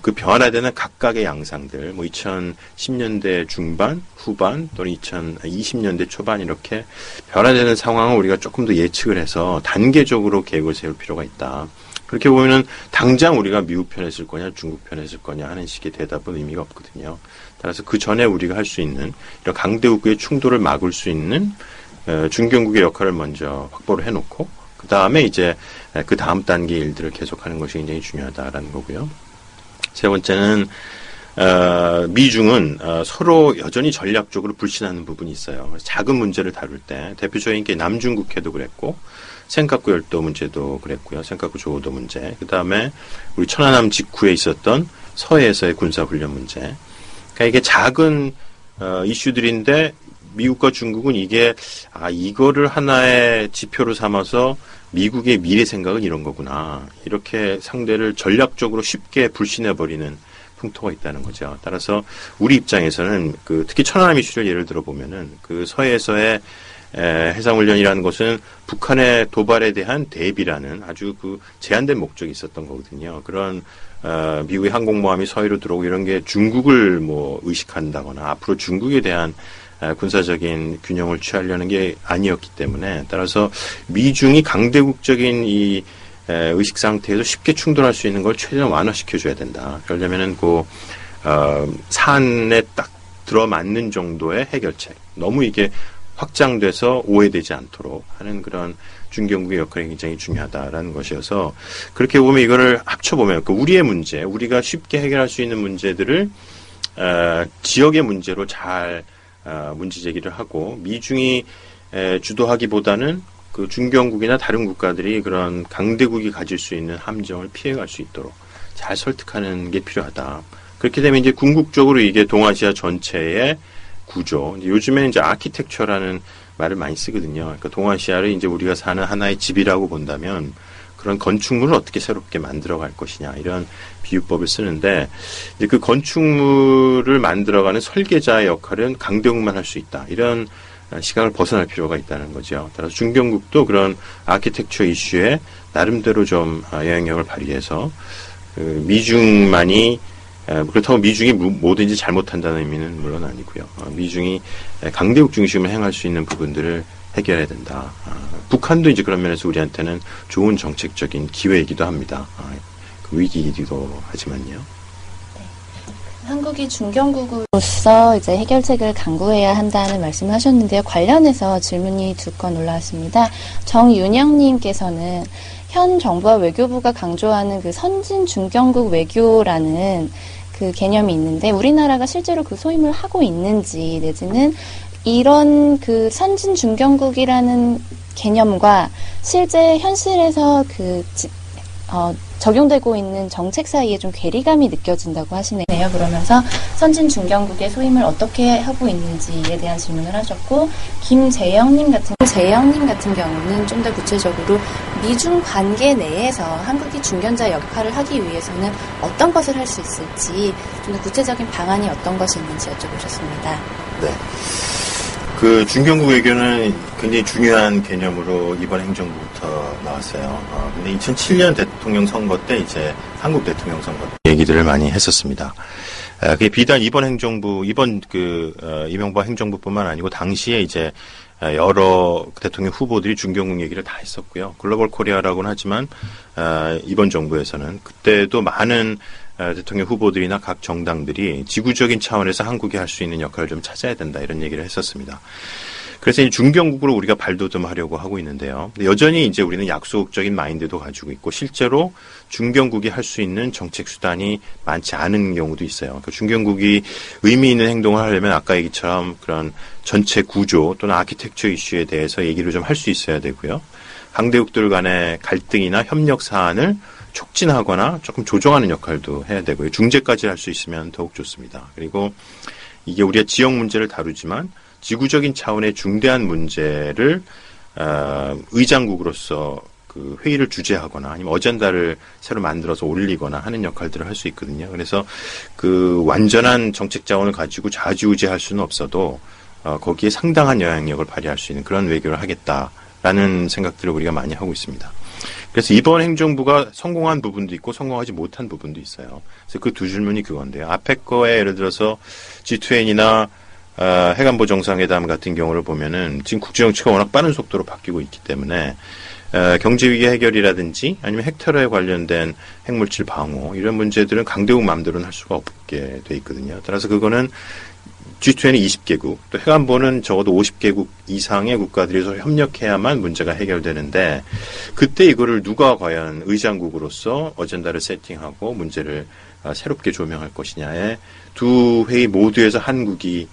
그 변화되는 각각의 양상들, 뭐 2010년대 중반, 후반 또는 2020년대 초반 이렇게 변화되는 상황을 우리가 조금 더 예측을 해서 단계적으로 계획을 세울 필요가 있다. 그렇게 보면은 당장 우리가 미국 편에 쓸 거냐, 중국 편에 쓸 거냐 하는 식의 대답은 의미가 없거든요. 따라서 그 전에 우리가 할 수 있는 이런 강대국의 충돌을 막을 수 있는 중견국의 역할을 먼저 확보를 해놓고 그 다음에 이제 그 다음 단계 일들을 계속하는 것이 굉장히 중요하다라는 거고요. 세 번째는 미중은 서로 여전히 전략적으로 불신하는 부분이 있어요. 작은 문제를 다룰 때 대표적인 게 남중국해도 그랬고 센카쿠 열도 문제도 그랬고요. 센카쿠 조오도 문제. 그 다음에 우리 천안함 직후에 있었던 서해에서의 군사훈련 문제. 그러니까 이게 작은 이슈들인데 미국과 중국은 이거를 하나의 지표로 삼아서 미국의 미래 생각은 이런 거구나. 이렇게 상대를 전략적으로 쉽게 불신해버리는 풍토가 있다는 거죠. 따라서 우리 입장에서는 특히 천안함 이슈를 예를 들어 보면은 서해에서의 해상훈련이라는 것은 북한의 도발에 대한 대비라는 아주 제한된 목적이 있었던 거거든요. 그런 미국의 항공모함이 서해로 들어오고 이런 게 중국을 의식한다거나 앞으로 중국에 대한 군사적인 균형을 취하려는 게 아니었기 때문에 따라서 미중이 강대국적인 이 의식 상태에서 쉽게 충돌할 수 있는 걸 최대한 완화시켜줘야 된다. 그러려면은 사안에 딱 들어맞는 정도의 해결책. 너무 이게 확장돼서 오해되지 않도록 하는 그런 중견국의 역할이 굉장히 중요하다라는 것이어서 그렇게 보면 이거를 합쳐보면 우리의 문제, 우리가 쉽게 해결할 수 있는 문제들을 지역의 문제로 잘 문제 제기를 하고 미중이 주도하기보다는 중견국이나 다른 국가들이 그런 강대국이 가질 수 있는 함정을 피해갈 수 있도록 잘 설득하는 게 필요하다. 그렇게 되면 이제 궁극적으로 이게 동아시아 전체의 구조. 요즘에 이제 아키텍처라는 말을 많이 쓰거든요. 그러니까 동아시아를 이제 우리가 사는 하나의 집이라고 본다면 그런 건축물을 어떻게 새롭게 만들어갈 것이냐 이런 비유법을 쓰는데 이제 그 건축물을 만들어가는 설계자의 역할은 강대국만 할 수 있다. 이런 시각을 벗어날 필요가 있다는 거죠. 따라서 중견국도 그런 아키텍처 이슈에 나름대로 좀 영향력을 발휘해서 미중만이 그렇다고 미중이 뭐든지 잘못한다는 의미는 물론 아니고요. 미중이 강대국 중심을 행할 수 있는 부분들을 해결해야 된다. 북한도 이제 그런 면에서 우리한테는 좋은 정책적인 기회이기도 합니다. 위기이기도 하지만요. 한국이 중견국으로서 이제 해결책을 강구해야 한다는 말씀을 하셨는데요. 관련해서 질문이 2건 올라왔습니다. 정윤영님께서는 현 정부와 외교부가 강조하는 선진 중견국 외교라는 개념이 있는데 우리나라가 실제로 소임을 하고 있는지 내지는 이런 선진 중견국이라는 개념과 실제 현실에서 적용되고 있는 정책 사이에 좀 괴리감이 느껴진다고 하시네요. 그러면서 선진 중견국의 소임을 어떻게 하고 있는지에 대한 질문을 하셨고 김재영님 같은 경우는 좀 더 구체적으로 미중 관계 내에서 한국이 중견자 역할을 하기 위해서는 어떤 것을 할 수 있을지 좀 더 구체적인 방안이 어떤 것이 있는지 여쭤보셨습니다. 네. 중견국 외교는 굉장히 중요한 개념으로 이번 행정부부터 나왔어요. 근데 2007년 대통령 선거 때 이제 한국 대통령 선거 때 얘기들을 많이 했었습니다. 그게 비단 이번 행정부, 이명박 행정부뿐만 아니고 당시에 이제 여러 대통령 후보들이 중견국 얘기를 다 했었고요. 글로벌 코리아라고는 하지만 이번 정부에서는 그때도 많은 대통령 후보들이나 각 정당들이 지구적인 차원에서 한국이 할 수 있는 역할을 좀 찾아야 된다 이런 얘기를 했었습니다. 그래서 이 중견국으로 우리가 발돋움하려고 하고 있는데요. 여전히 이제 우리는 약소국적인 마인드도 가지고 있고 실제로 중견국이 할 수 있는 정책 수단이 많지 않은 경우도 있어요. 그러니까 중견국이 의미 있는 행동을 하려면 아까 얘기처럼 그런 전체 구조 또는 아키텍처 이슈에 대해서 얘기를 좀 할 수 있어야 되고요. 강대국들 간의 갈등이나 협력 사안을 촉진하거나 조금 조정하는 역할도 해야 되고요. 중재까지 할 수 있으면 더욱 좋습니다. 그리고 이게 우리가 지역 문제를 다루지만 지구적인 차원의 중대한 문제를 의장국으로서 회의를 주재하거나 아니면 어젠다를 새로 만들어서 올리거나 하는 역할들을 할 수 있거든요. 그래서 완전한 정책 자원을 가지고 좌지우지할 수는 없어도 거기에 상당한 영향력을 발휘할 수 있는 그런 외교를 하겠다라는 생각들을 우리가 많이 하고 있습니다. 그래서 이번 행정부가 성공한 부분도 있고 성공하지 못한 부분도 있어요. 그래서 그 두 질문이 그건데요. 앞에 거에 예를 들어서 G20이나 해관보 정상회담 같은 경우를 보면은 지금 국제정치가 워낙 빠른 속도로 바뀌고 있기 때문에 경제위기 해결이라든지 아니면 핵테러에 관련된 핵물질 방호 이런 문제들은 강대국 마음대로는 할 수가 없게 돼 있거든요. 따라서 그거는 G20이 20개국, 또 해관보는 적어도 50개국 이상의 국가들이 협력해야만 문제가 해결되는데 그때 이거를 누가 과연 의장국으로서 어젠다를 세팅하고 문제를 새롭게 조명할 것이냐에 두 회의 모두에서 한국이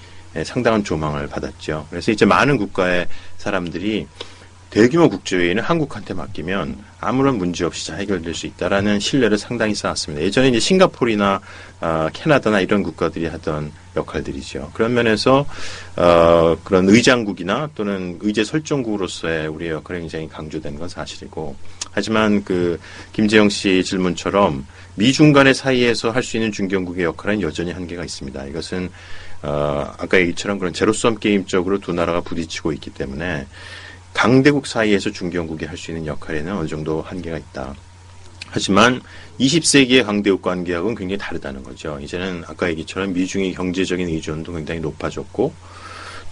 상당한 조망을 받았죠. 그래서 이제 많은 국가의 사람들이 대규모 국제회의는 한국한테 맡기면 아무런 문제 없이 잘 해결될 수 있다라는 신뢰를 상당히 쌓았습니다. 예전에 이제 싱가포르나 캐나다나 이런 국가들이 하던 역할들이죠. 그런 면에서 그런 의장국이나 또는 의제 설정국으로서의 우리의 역할이 굉장히 강조된 건 사실이고, 하지만 그 김재영 씨 질문처럼 미중 간의 사이에서 할 수 있는 중견국의 역할은 여전히 한계가 있습니다. 이것은 아까 얘기처럼 그런 제로섬 게임적으로 두 나라가 부딪히고 있기 때문에 강대국 사이에서 중견국이 할 수 있는 역할에는 어느 정도 한계가 있다. 하지만 20세기의 강대국 관계하고는 굉장히 다르다는 거죠. 이제는 아까 얘기처럼 미중의 경제적인 의존도 굉장히 높아졌고,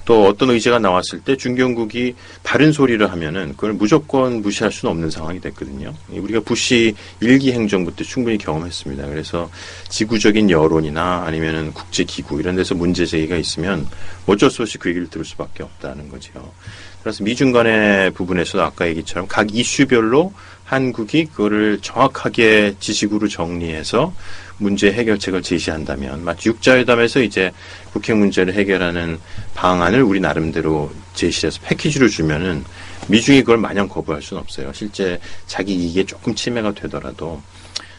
또 어떤 의제가 나왔을 때 중견국이 바른 소리를 하면은 그걸 무조건 무시할 수는 없는 상황이 됐거든요. 우리가 부시 1기 행정부 때 충분히 경험했습니다. 그래서 지구적인 여론이나 아니면은 국제기구 이런 데서 문제 제기가 있으면 어쩔 수 없이 그 얘기를 들을 수밖에 없다는 거죠. 그래서 미중 간의 부분에서도 아까 얘기처럼 각 이슈별로 한국이 그거를 정확하게 지식으로 정리해서 문제 해결책을 제시한다면, 마치 육자회담에서 이제 북핵 문제를 해결하는 방안을 우리 나름대로 제시해서 패키지로 주면은 미중이 그걸 마냥 거부할 수는 없어요. 실제 자기 이익에 조금 침해가 되더라도.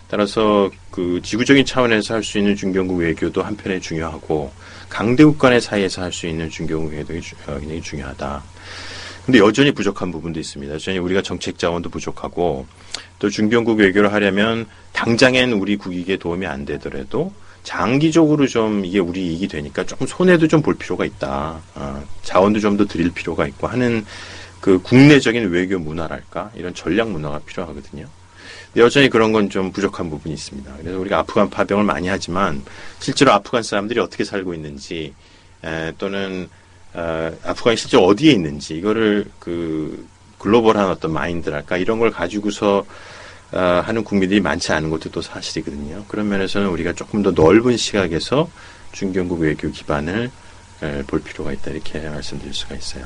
따라서 그 지구적인 차원에서 할 수 있는 중견국 외교도 한편에 중요하고, 강대국 간의 사이에서 할 수 있는 중견국 외교도 굉장히 중요하다. 근데 여전히 부족한 부분도 있습니다. 여전히 우리가 정책 자원도 부족하고, 또 중견국 외교를 하려면 당장엔 우리 국익에 도움이 안 되더라도 장기적으로 좀 이게 우리 이익이 되니까 조금 손해도 좀 볼 필요가 있다. 자원도 좀 더 드릴 필요가 있고 하는 그 국내적인 외교 문화랄까, 이런 전략 문화가 필요하거든요. 여전히 그런 건 좀 부족한 부분이 있습니다. 그래서 우리가 아프간 파병을 많이 하지만 실제로 아프간 사람들이 어떻게 살고 있는지, 또는 아프간이 실제 어디에 있는지, 이거를 그 글로벌한 어떤 마인드랄까, 이런 걸 가지고서 하는 국민들이 많지 않은 것도 또 사실이거든요. 그런 면에서는 우리가 조금 더 넓은 시각에서 중견국 외교 기반을 볼 필요가 있다, 이렇게 말씀드릴 수가 있어요.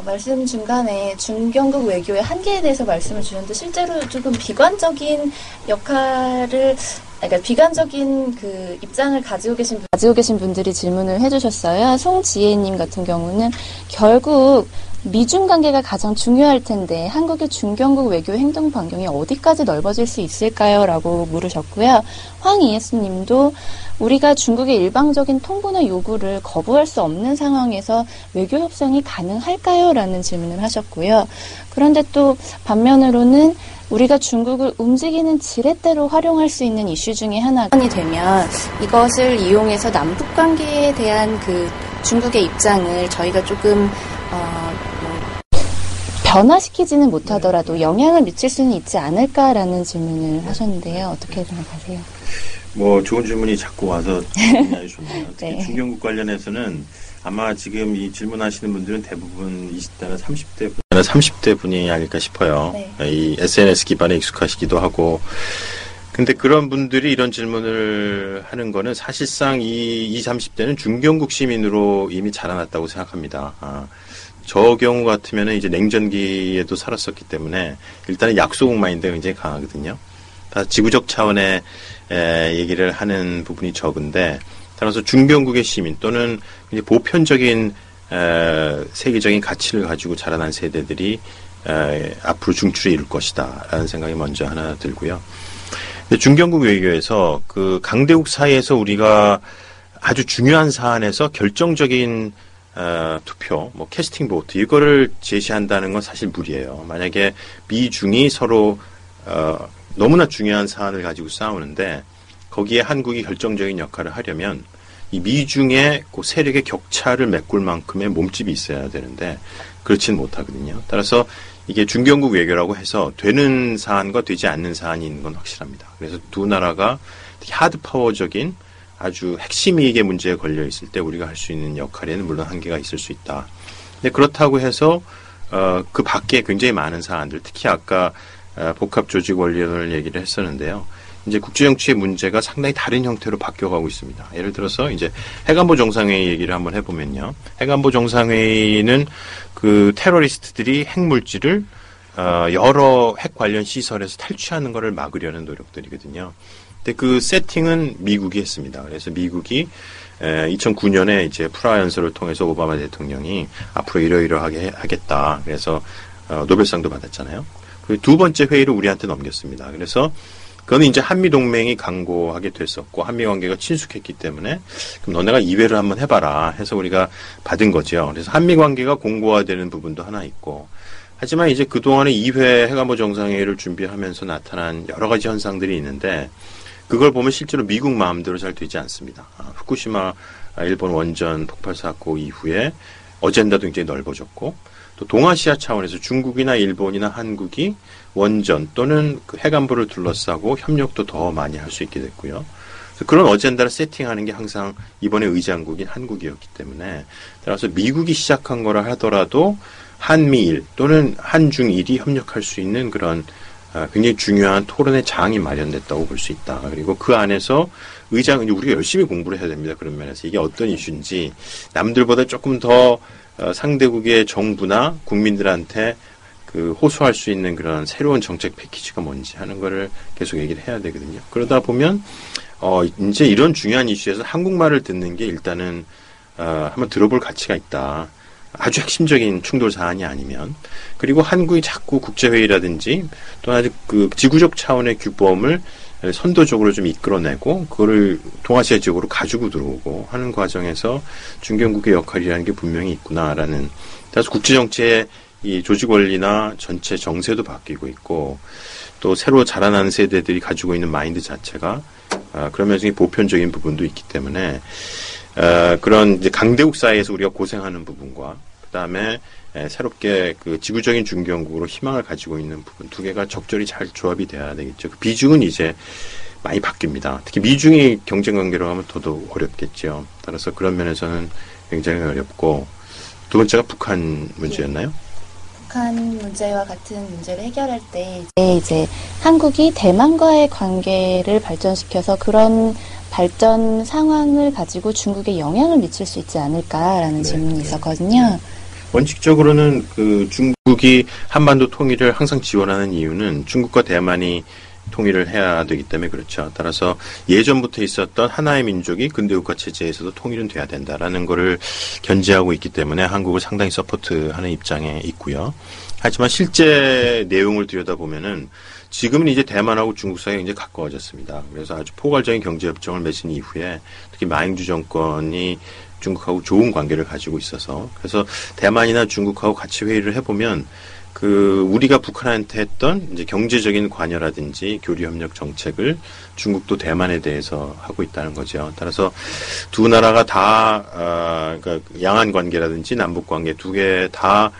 말씀 중간에 중견국 외교의 한계에 대해서 말씀을 주셨는데, 실제로 조금 비관적인 역할을, 그러니까 비관적인 그 입장을 가지고 계신 분들이 질문을 해주셨어요. 송지혜님 같은 경우는 결국 미중 관계가 가장 중요할 텐데 한국의 중견국 외교 행동 반경이 어디까지 넓어질 수 있을까요? 라고 물으셨고요. 황이예수님도 우리가 중국의 일방적인 통보나 요구를 거부할 수 없는 상황에서 외교 협상이 가능할까요? 라는 질문을 하셨고요. 그런데 또 반면으로는 우리가 중국을 움직이는 지렛대로 활용할 수 있는 이슈 중에 하나가 되면 이것을 이용해서 남북 관계에 대한 그 중국의 입장을 저희가 조금 변화시키지는 못하더라도 영향을 미칠 수는 있지 않을까라는 질문을 하셨는데요. 어떻게 생각하세요? 뭐 좋은 질문이 자꾸 와서 굉장히 좋네요. 특히 네. 중견국 관련해서는 아마 지금 이 질문하시는 분들은 대부분 20대나 30대 분이 아닐까 싶어요. 네. 이 SNS 기반에 익숙하시기도 하고. 근데 그런 분들이 이런 질문을 하는 거는 사실상 이 20, 30대는 중견국 시민으로 이미 자라났다고 생각합니다. 저 경우 같으면 이제 냉전기에도 살았었기 때문에 일단은 약소국 마인드가 굉장히 강하거든요. 다 지구적 차원의 얘기를 하는 부분이 적은데, 따라서 중견국의 시민 또는 이제 보편적인 세계적인 가치를 가지고 자라난 세대들이 앞으로 중추를 이룰 것이다라는 생각이 먼저 하나 들고요. 근데 중견국 외교에서 그 강대국 사이에서 우리가 아주 중요한 사안에서 결정적인 투표, 뭐 캐스팅 보트 이거를 제시한다는 건 사실 무리예요. 만약에 미중이 서로 너무나 중요한 사안을 가지고 싸우는데 거기에 한국이 결정적인 역할을 하려면 이 미중의 그 세력의 격차를 메꿀 만큼의 몸집이 있어야 되는데 그렇지는 못하거든요. 따라서 이게 중견국 외교라고 해서 되는 사안과 되지 않는 사안이 있는 건 확실합니다. 그래서 두 나라가 하드 파워적인 아주 핵심 이익의 문제에 걸려 있을 때 우리가 할 수 있는 역할에는 물론 한계가 있을 수 있다. 근데 그렇다고 해서 그 밖에 굉장히 많은 사안들, 특히 아까 복합조직원리론을 얘기를 했었는데요. 이제 국제정치의 문제가 상당히 다른 형태로 바뀌어가고 있습니다. 예를 들어서 이제 해관보 정상회의 얘기를 한번 해보면요. 해관보 정상회의는 그 테러리스트들이 핵물질을 여러 핵 관련 시설에서 탈취하는 것을 막으려는 노력들이거든요. 근데 그 세팅은 미국이 했습니다. 그래서 미국이 2009년에 이제 프라하 연설을 통해서 오바마 대통령이 앞으로 이러이러하게 하겠다. 그래서 노벨상도 받았잖아요. 그 두 번째 회의를 우리한테 넘겼습니다. 그래서 그거는 이제 한미동맹이 강고하게 됐었고 한미관계가 친숙했기 때문에 그럼 너네가 2회를 한번 해봐라 해서 우리가 받은 거죠. 그래서 한미관계가 공고화되는 부분도 하나 있고 하지만 이제 그동안에 2회 해관보 정상회의를 준비하면서 나타난 여러 가지 현상들이 있는데 그걸 보면 실제로 미국 마음대로 잘 되지 않습니다. 후쿠시마 일본 원전 폭발 사고 이후에 어젠다도 굉장히 넓어졌고 또 동아시아 차원에서 중국이나 일본이나 한국이 원전 또는 그 해관보를 둘러싸고 협력도 더 많이 할 수 있게 됐고요. 그런 어젠다를 세팅하는 게 항상 이번에 의장국인 한국이었기 때문에 따라서 미국이 시작한 거라 하더라도 한미일 또는 한중일이 협력할 수 있는 그런 굉장히 중요한 토론의 장이 마련됐다고 볼 수 있다. 그리고 그 안에서 의장은 우리가 열심히 공부를 해야 됩니다. 그런 면에서 이게 어떤 이슈인지 남들보다 조금 더 상대국의 정부나 국민들한테 그 호소할 수 있는 그런 새로운 정책 패키지가 뭔지 하는 거를 계속 얘기를 해야 되거든요. 그러다 보면 이제 이런 중요한 이슈에서 한국말을 듣는 게 일단은 한번 들어볼 가치가 있다. 아주 핵심적인 충돌 사안이 아니면 그리고 한국이 자꾸 국제회의라든지 또 아주 그 지구적 차원의 규범을 선도적으로 좀 이끌어내고 그거를 동아시아 지역으로 가지고 들어오고 하는 과정에서 중견국의 역할이라는 게 분명히 있구나라는 따라서 국제정치의 이 조직 원리나 전체 정세도 바뀌고 있고 또 새로 자라나는 세대들이 가지고 있는 마인드 자체가 그러면서 보편적인 부분도 있기 때문에 그런 이제 강대국 사이에서 우리가 고생하는 부분과 그다음에 새롭게 그 지구적인 중견국으로 희망을 가지고 있는 부분 두 개가 적절히 잘 조합이 돼야 되겠죠. 그 비중은 이제 많이 바뀝니다. 특히 미중이 경쟁 관계로 하면 더더욱 어렵겠죠. 따라서 그런 면에서는 굉장히 어렵고 두 번째가 북한 문제였나요? 북한 문제와 같은 문제를 해결할 때 이제 한국이 대만과의 관계를 발전시켜서 그런 발전 상황을 가지고 중국에 영향을 미칠 수 있지 않을까라는 질문이 있었거든요. 원칙적으로는 그 중국이 한반도 통일을 항상 지원하는 이유는 중국과 대만이 통일을 해야 되기 때문에 그렇죠. 따라서 예전부터 있었던 하나의 민족이 근대국가 체제에서도 통일은 돼야 된다라는 거를 견지하고 있기 때문에 한국을 상당히 서포트하는 입장에 있고요. 하지만 실제 내용을 들여다보면은 지금은 이제 대만하고 중국 사이가 굉장히 가까워졌습니다. 그래서 아주 포괄적인 경제협정을 맺은 이후에 특히 마잉주 정권이 중국하고 좋은 관계를 가지고 있어서 그래서 대만이나 중국하고 같이 회의를 해보면 그 우리가 북한한테 했던 이제 경제적인 관여라든지 교류협력 정책을 중국도 대만에 대해서 하고 있다는 거죠. 따라서 두 나라가 다 그러니까 양안 관계라든지 남북 관계 두 개 다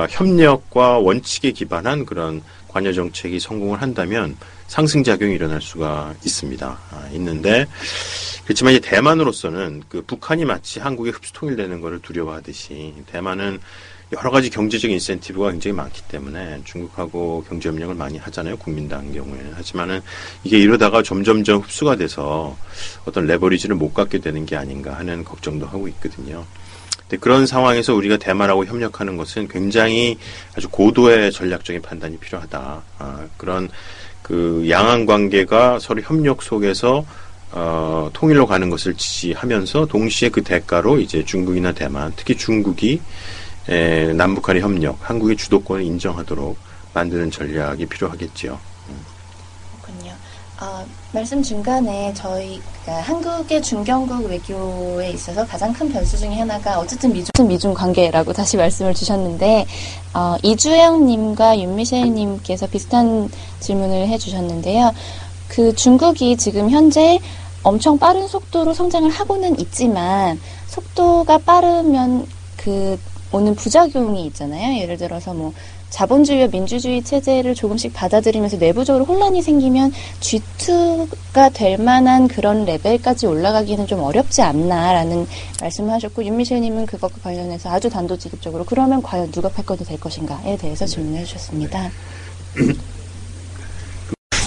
협력과 원칙에 기반한 그런 관여 정책이 성공을 한다면 상승작용이 일어날 수가 있습니다. 있는데 그렇지만 이제 대만으로서는 그 북한이 마치 한국의 흡수 통일되는 것을 두려워하듯이 대만은 여러 가지 경제적 인센티브가 굉장히 많기 때문에 중국하고 경제협력을 많이 하잖아요. 국민당 경우에는. 하지만은 이게 이러다가 점점점 흡수가 돼서 어떤 레버리지를 못 갖게 되는 게 아닌가 하는 걱정도 하고 있거든요. 근데 그런 상황에서 우리가 대만하고 협력하는 것은 굉장히 아주 고도의 전략적인 판단이 필요하다. 그런 그 양안 관계가 서로 협력 속에서 통일로 가는 것을 지지하면서 동시에 그 대가로 이제 중국이나 대만, 특히 중국이 남북한의 협력, 한국의 주도권을 인정하도록 만드는 전략이 필요하겠지요. 그렇군요. 말씀 중간에 저희 한국의 중견국 외교에 있어서 가장 큰 변수 중에 하나가 어쨌든 미중 관계라고 다시 말씀을 주셨는데 이주영님과 윤미셸님께서 비슷한 질문을 해주셨는데요. 그 중국이 지금 현재 엄청 빠른 속도로 성장을 하고는 있지만 속도가 빠르면 그 오는 부작용이 있잖아요. 예를 들어서 뭐 자본주의와 민주주의 체제를 조금씩 받아들이면서 내부적으로 혼란이 생기면 G2가 될 만한 그런 레벨까지 올라가기는 좀 어렵지 않나라는 말씀을 하셨고 윤미셸님은 그것과 관련해서 아주 단도직입적으로 그러면 과연 누가 패권이 될 것인가에 대해서 질문을 해주셨습니다.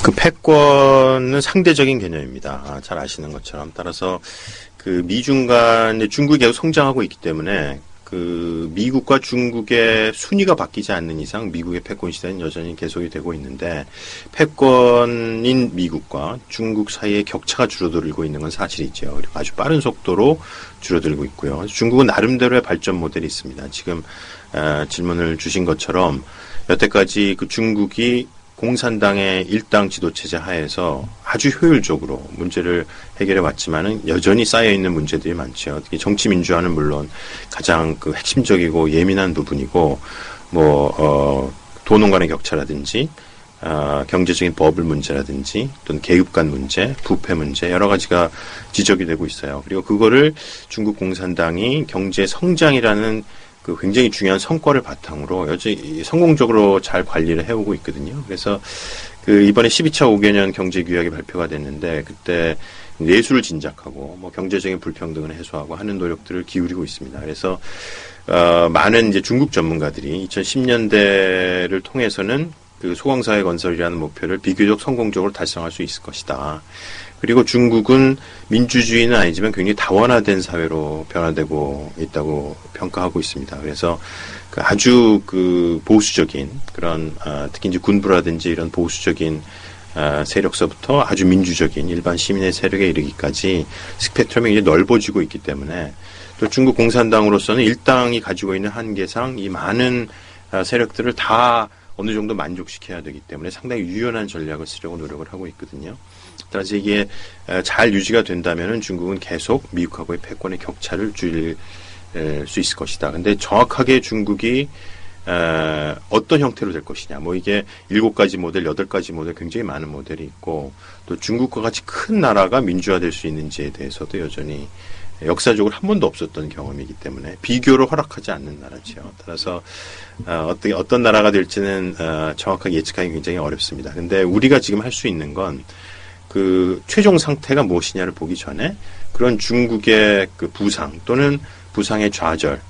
그 패권은 상대적인 개념입니다. 잘 아시는 것처럼. 따라서 그 미중 간에 중국이 계속 성장하고 있기 때문에 그 미국과 중국의 순위가 바뀌지 않는 이상 미국의 패권 시대는 여전히 계속이 되고 있는데 패권인 미국과 중국 사이의 격차가 줄어들고 있는 건 사실이죠. 그리고 아주 빠른 속도로 줄어들고 있고요. 중국은 나름대로의 발전 모델이 있습니다. 지금 질문을 주신 것처럼 여태까지 그 중국이 공산당의 일당 지도체제 하에서 아주 효율적으로 문제를 해결해 왔지만은 여전히 쌓여 있는 문제들이 많죠. 특히 정치 민주화는 물론 가장 그 핵심적이고 예민한 부분이고, 도농 간의 격차라든지, 경제적인 버블 문제라든지, 또는 계급 간 문제, 부패 문제, 여러 가지가 지적이 되고 있어요. 그리고 그거를 중국 공산당이 경제 성장이라는 그 굉장히 중요한 성과를 바탕으로 여전히 성공적으로 잘 관리를 해오고 있거든요. 그래서 그 이번에 12차 5개년 경제규약이 발표가 됐는데 그때 내수를 진작하고 경제적인 불평등을 해소하고 하는 노력들을 기울이고 있습니다. 그래서 많은 이제 중국 전문가들이 2010년대를 통해서는 그 소강사회 건설이라는 목표를 비교적 성공적으로 달성할 수 있을 것이다. 그리고 중국은 민주주의는 아니지만 굉장히 다원화된 사회로 변화되고 있다고 평가하고 있습니다. 그래서 그 아주 그 보수적인 그런 특히 이제 군부라든지 이런 보수적인 세력서부터 아주 민주적인 일반 시민의 세력에 이르기까지 스펙트럼이 이제 넓어지고 있기 때문에 또 중국 공산당으로서는 일당이 가지고 있는 한계상 이 많은 세력들을 다 어느 정도 만족시켜야 되기 때문에 상당히 유연한 전략을 쓰려고 노력을 하고 있거든요. 따라서 이게 잘 유지가 된다면은 중국은 계속 미국하고의 패권의 격차를 줄일 수 있을 것이다. 근데 정확하게 중국이 어떤 형태로 될 것이냐. 이게 7가지 모델, 8가지 모델 굉장히 많은 모델이 있고 또 중국과 같이 큰 나라가 민주화될 수 있는지에 대해서도 여전히 역사적으로 한 번도 없었던 경험이기 때문에 비교를 허락하지 않는 나라죠. 따라서 어떤 나라가 될지는 정확하게 예측하기 굉장히 어렵습니다. 근데 우리가 지금 할 수 있는 건 그 최종 상태가 무엇이냐를 보기 전에 그런 중국의 그 부상 또는 부상의 좌절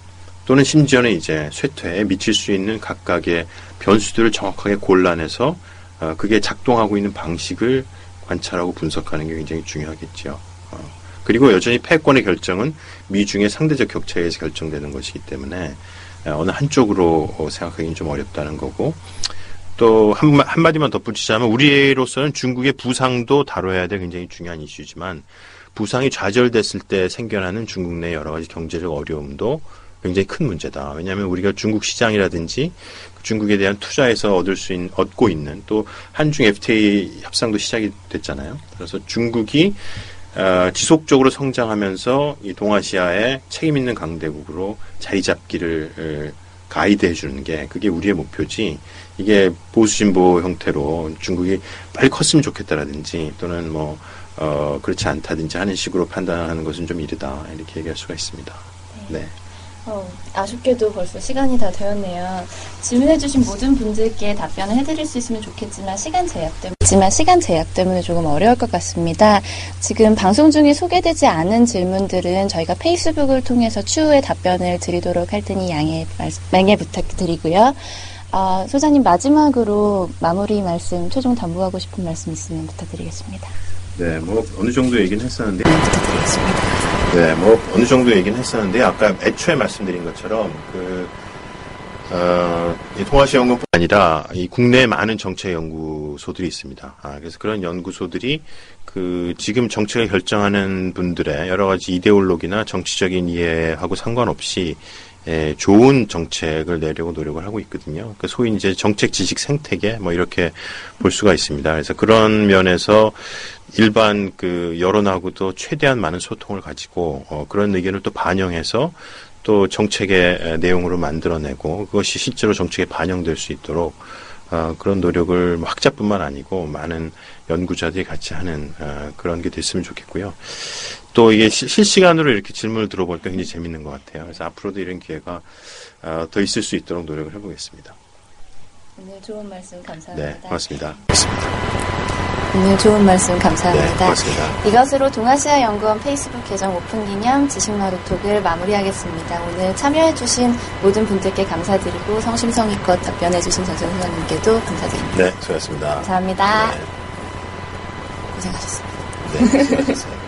또는 심지어는 이제 쇠퇴에 미칠 수 있는 각각의 변수들을 정확하게 골라내서 그게 작동하고 있는 방식을 관찰하고 분석하는 게 굉장히 중요하겠죠. 그리고 여전히 패권의 결정은 미중의 상대적 격차에 의해서 결정되는 것이기 때문에 어느 한쪽으로 생각하기는 좀 어렵다는 거고 또 한마디만 덧붙이자면 우리로서는 중국의 부상도 다뤄야 될 굉장히 중요한 이슈지만 부상이 좌절됐을 때 생겨나는 중국 내 여러 가지 경제적 어려움도 굉장히 큰 문제다. 왜냐하면 우리가 중국 시장이라든지 중국에 대한 투자에서 얻고 있는 또 한중 FTA 협상도 시작이 됐잖아요. 그래서 중국이 지속적으로 성장하면서 이 동아시아의 책임 있는 강대국으로 자리 잡기를 가이드해 주는 게 그게 우리의 목표지 이게 보수진보 형태로 중국이 빨리 컸으면 좋겠다라든지 또는 그렇지 않다든지 하는 식으로 판단하는 것은 좀 이르다 이렇게 얘기할 수가 있습니다. 네. 아쉽게도 벌써 시간이 다 되었네요. 질문해주신 모든 분들께 답변을 해드릴 수 있으면 좋겠지만 시간 제약 때문에 조금 어려울 것 같습니다. 지금 방송 중에 소개되지 않은 질문들은 저희가 페이스북을 통해서 추후에 답변을 드리도록 할 테니 양해 부탁드리고요. 소장님 마지막으로 마무리 말씀, 최종 당부하고 싶은 말씀 있으면 부탁드리겠습니다. 네, 어느 정도 얘기는 했었는데. 부탁드리겠습니다. 네, 어느 정도 얘기는 했었는데, 아까 애초에 말씀드린 것처럼, 이 동아시아 연구뿐 아니라, 이 국내에 많은 정책 연구소들이 있습니다. 그래서 그런 연구소들이, 지금 정책을 결정하는 분들의 여러 가지 이데올로기나 정치적인 이해하고 상관없이, 좋은 정책을 내려고 노력을 하고 있거든요. 소위 이제 정책 지식 생태계, 이렇게 볼 수가 있습니다. 그래서 그런 면에서, 일반 여론하고도 최대한 많은 소통을 가지고 그런 의견을 또 반영해서 또 정책의 내용으로 만들어내고 그것이 실제로 정책에 반영될 수 있도록 그런 노력을 학자뿐만 아니고 많은 연구자들이 같이 하는 그런 게 됐으면 좋겠고요. 또 이게 실시간으로 이렇게 질문을 들어보니까 굉장히 재밌는 것 같아요. 그래서 앞으로도 이런 기회가 더 있을 수 있도록 노력을 해보겠습니다. 오늘 좋은 말씀 감사합니다. 네, 고맙습니다. 오늘 좋은 말씀 감사합니다. 네, 고맙습니다. 이것으로 동아시아연구원 페이스북 계정 오픈기념 지식마루톡을 마무리하겠습니다. 오늘 참여해주신 모든 분들께 감사드리고 성심성의껏 답변해주신 전선 소장님께도 감사드립니다. 네, 수고하셨습니다. 감사합니다. 네. 고생하셨습니다. 네, 수고하셨어요.